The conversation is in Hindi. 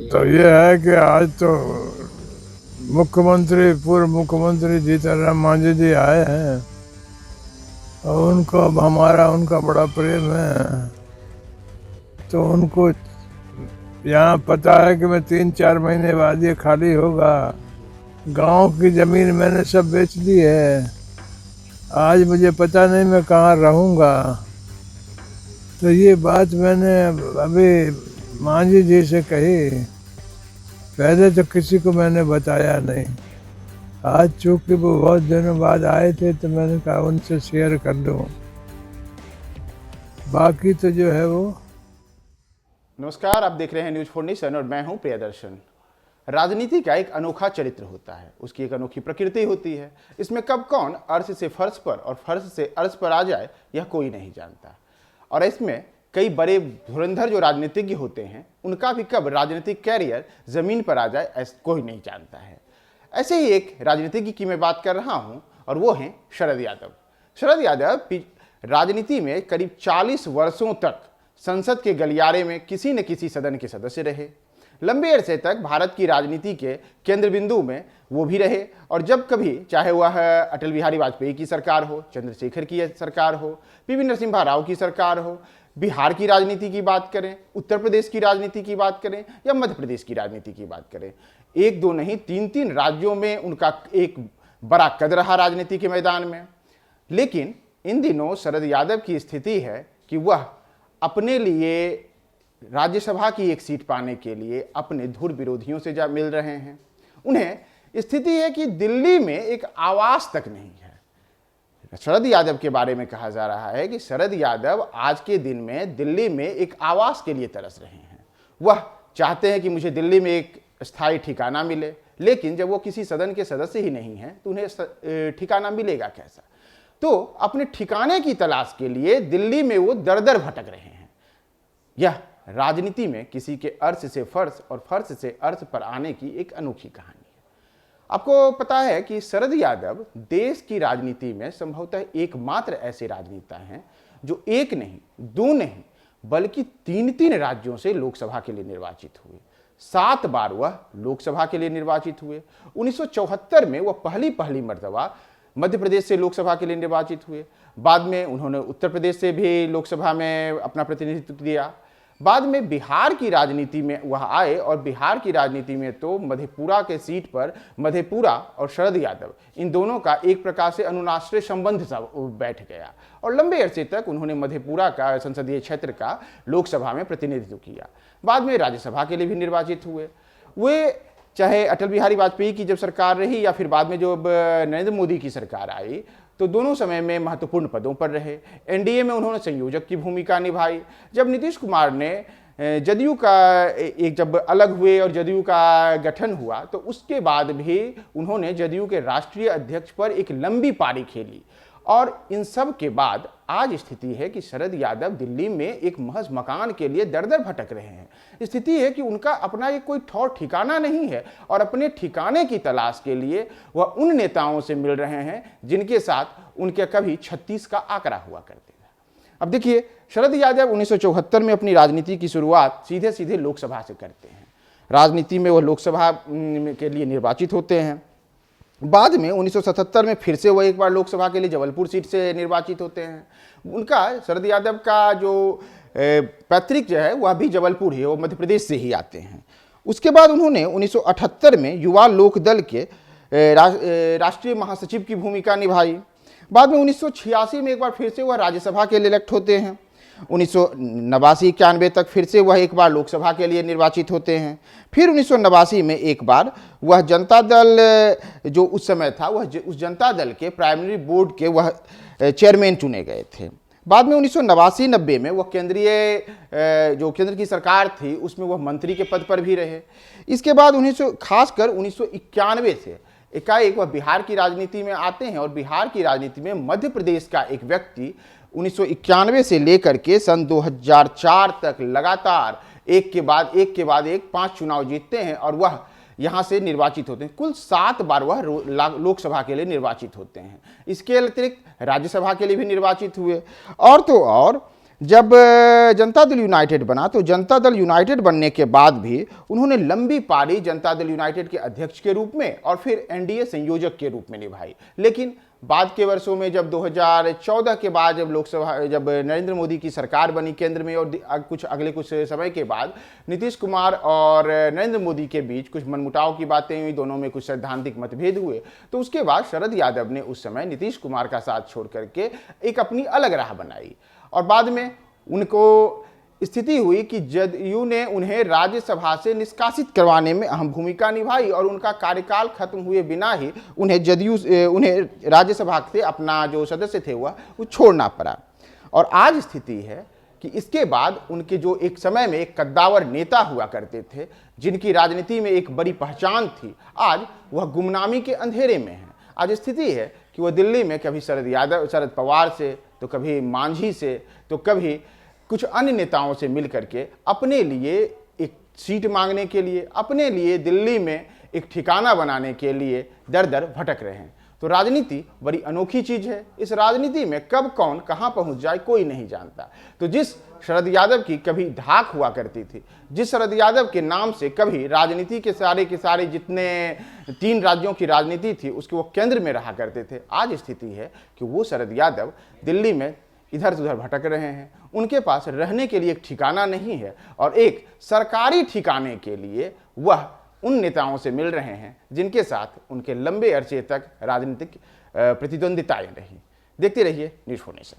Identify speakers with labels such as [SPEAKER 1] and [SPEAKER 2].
[SPEAKER 1] तो ये है कि आज तो मुख्यमंत्री पूर्व मुख्यमंत्री जीतनराम मांझी जी आए हैं और उनको अब हमारा उनका बड़ा प्रेम है। तो उनको यहाँ पता है कि मैं 3-4 महीने बाद ये खाली होगा। गांव की ज़मीन मैंने सब बेच दी है। आज मुझे पता नहीं मैं कहाँ रहूँगा। तो ये बात मैंने अभी मांझी जी से कही। पहले तो किसी को मैंने बताया नहीं। आज चूँकि वो बहुत दिनों बाद आए थे तो मैंने कहा उनसे शेयर कर लूँ। बाकी तो जो है वो।
[SPEAKER 2] नमस्कार, आप देख रहे हैं न्यूज 4 और मैं हूं प्रियदर्शन। राजनीति का एक अनोखा चरित्र होता है, उसकी एक अनोखी प्रकृति होती है। इसमें कब कौन अर्श से फर्श पर और फर्श से अर्श पर आ जाए यह कोई नहीं जानता। और इसमें कई बड़े धुरंधर जो राजनीतिज्ञ होते हैं उनका भी कब राजनीतिक कैरियर जमीन पर आ जाए ऐसा कोई नहीं जानता है। ऐसे ही एक राजनीतिज्ञ की मैं बात कर रहा हूं और वो हैं शरद यादव। शरद यादव राजनीति में करीब 40 वर्षों तक संसद के गलियारे में किसी न किसी सदन के सदस्य रहे। लंबे अरसे तक भारत की राजनीति के केंद्र बिंदु में वो भी रहे। और जब कभी चाहे वह अटल बिहारी वाजपेयी की सरकार हो, चंद्रशेखर की सरकार हो, पीवी नरसिम्हा राव की सरकार हो, बिहार की राजनीति की बात करें, उत्तर प्रदेश की राजनीति की बात करें या मध्य प्रदेश की राजनीति की बात करें, एक दो नहीं 3-3 राज्यों में उनका एक बड़ा कद रहा राजनीति के मैदान में। लेकिन इन दिनों शरद यादव की स्थिति है कि वह अपने लिए राज्यसभा की एक सीट पाने के लिए अपने धुर विरोधियों से जा मिल रहे हैं। उन्हें स्थिति है कि दिल्ली में एक आवास तक नहीं है। शरद यादव के बारे में कहा जा रहा है कि शरद यादव आज के दिन में दिल्ली में एक आवास के लिए तरस रहे हैं। वह चाहते हैं कि मुझे दिल्ली में एक स्थायी ठिकाना मिले, लेकिन जब वो किसी सदन के सदस्य ही नहीं हैं तो उन्हें ठिकाना मिलेगा कैसा। तो अपने ठिकाने की तलाश के लिए दिल्ली में वो दर दर भटक रहे हैं। यह राजनीति में किसी के अर्श से फर्श और फर्श से अर्श पर आने की एक अनोखी कहानी है। आपको पता है कि शरद यादव देश की राजनीति में संभवतः एकमात्र ऐसे राजनेता हैं जो एक नहीं, दो नहीं, बल्कि 3-3 राज्यों से लोकसभा के लिए निर्वाचित हुए। 7 बार वह लोकसभा के लिए निर्वाचित हुए। 1974 में वह पहली मर्तबा मध्य प्रदेश से लोकसभा के लिए निर्वाचित हुए। बाद में उन्होंने उत्तर प्रदेश से भी लोकसभा में अपना प्रतिनिधित्व दिया। बाद में बिहार की राजनीति में वह आए और बिहार की राजनीति में तो मधेपुरा के सीट पर मधेपुरा और शरद यादव इन दोनों का एक प्रकार से अनुनाश्रय संबंध सा बैठ गया और लंबे अरसे तक उन्होंने मधेपुरा का संसदीय क्षेत्र का लोकसभा में प्रतिनिधित्व किया। बाद में राज्यसभा के लिए भी निर्वाचित हुए। वे चाहे अटल बिहारी वाजपेयी की जब सरकार रही या फिर बाद में जो नरेंद्र मोदी की सरकार आई तो दोनों समय में महत्वपूर्ण पदों पर रहे। एनडीए में उन्होंने संयोजक की भूमिका निभाई। जब नीतीश कुमार ने जदयू का एक जब अलग हुए और जदयू का गठन हुआ तो उसके बाद भी उन्होंने जदयू के राष्ट्रीय अध्यक्ष पर एक लंबी पारी खेली। और इन सब के बाद आज स्थिति है कि शरद यादव दिल्ली में एक महज मकान के लिए दर दर भटक रहे हैं। स्थिति है कि उनका अपना एक कोई ठौर ठिकाना नहीं है और अपने ठिकाने की तलाश के लिए वह उन नेताओं से मिल रहे हैं जिनके साथ उनके कभी 36 का आंकड़ा हुआ करते थे। अब देखिए, शरद यादव 1974 में अपनी राजनीति की शुरुआत सीधे सीधे लोकसभा से करते हैं। राजनीति में वह लोकसभा के लिए निर्वाचित होते हैं। बाद में 1977 में फिर से वह एक बार लोकसभा के लिए जबलपुर सीट से निर्वाचित होते हैं। उनका शरद यादव का जो पैतृक जो है वह भी जबलपुर ही है, वो मध्य प्रदेश से ही आते हैं। उसके बाद उन्होंने 1978 में युवा लोक दल के राष्ट्रीय महासचिव की भूमिका निभाई। बाद में 1986 में एक बार फिर से वह राज्यसभा के लिए इलेक्ट होते हैं। 1989-91 तक फिर से वह एक बार लोकसभा के लिए निर्वाचित होते हैं। फिर 1989 में एक बार वह जनता दल जो उस समय था वह उस जनता दल के प्राइमरी बोर्ड के वह चेयरमैन चुने गए थे। बाद में 1989-90 में वह जो केंद्र की सरकार थी उसमें वह मंत्री के पद पर भी रहे। इसके बाद खासकर 1991 से एकाएक वह बिहार की राजनीति में आते हैं और बिहार की राजनीति में मध्य प्रदेश का एक व्यक्ति 1991 से लेकर के सन 2004 तक लगातार एक के बाद एक 5 चुनाव जीतते हैं और वह यहाँ से निर्वाचित होते हैं। कुल 7 बार वह लोकसभा के लिए निर्वाचित होते हैं। इसके अतिरिक्त राज्यसभा के लिए भी निर्वाचित हुए। और तो और जब जनता दल यूनाइटेड बना तो जनता दल यूनाइटेड बनने के बाद भी उन्होंने लंबी पारी जनता दल यूनाइटेड के अध्यक्ष के रूप में और फिर एनडीए संयोजक के रूप में निभाई। लेकिन बाद के वर्षों में जब 2014 के बाद जब नरेंद्र मोदी की सरकार बनी केंद्र में और कुछ समय के बाद नीतीश कुमार और नरेंद्र मोदी के बीच कुछ मनमुटाव की बातें हुई, दोनों में कुछ सैद्धांतिक मतभेद हुए। तो उसके बाद शरद यादव ने उस समय नीतीश कुमार का साथ छोड़ करके एक अपनी अलग राह बनाई और बाद में उनको स्थिति हुई कि जदयू ने उन्हें राज्यसभा से निष्कासित करवाने में अहम भूमिका निभाई और उनका कार्यकाल खत्म हुए बिना ही उन्हें राज्यसभा से अपना जो सदस्य थे वो छोड़ना पड़ा। और आज स्थिति है कि इसके बाद उनके जो एक समय में एक कद्दावर नेता हुआ करते थे, जिनकी राजनीति में एक बड़ी पहचान थी, आज वह गुमनामी के अंधेरे में है। आज स्थिति है कि वह दिल्ली में कभी शरद पवार से, तो कभी मांझी से, तो कभी कुछ अन्य नेताओं से मिल करके अपने लिए एक सीट मांगने के लिए, अपने लिए दिल्ली में एक ठिकाना बनाने के लिए दर दर भटक रहे हैं। तो राजनीति बड़ी अनोखी चीज है। इस राजनीति में कब कौन कहां पहुंच जाए कोई नहीं जानता। तो जिस शरद यादव की कभी धाक हुआ करती थी, जिस शरद यादव के नाम से कभी राजनीति के सारे जितने 3 राज्यों की राजनीति थी उसके वो केंद्र में रहा करते थे, आज स्थिति है कि वो शरद यादव दिल्ली में इधर से उधर भटक रहे हैं। उनके पास रहने के लिए एक ठिकाना नहीं है और एक सरकारी ठिकाने के लिए वह उन नेताओं से मिल रहे हैं जिनके साथ उनके लंबे अरसे तक राजनीतिक प्रतिद्वंदिताएं रही। देखते रहिए न्यूज़4नेशन।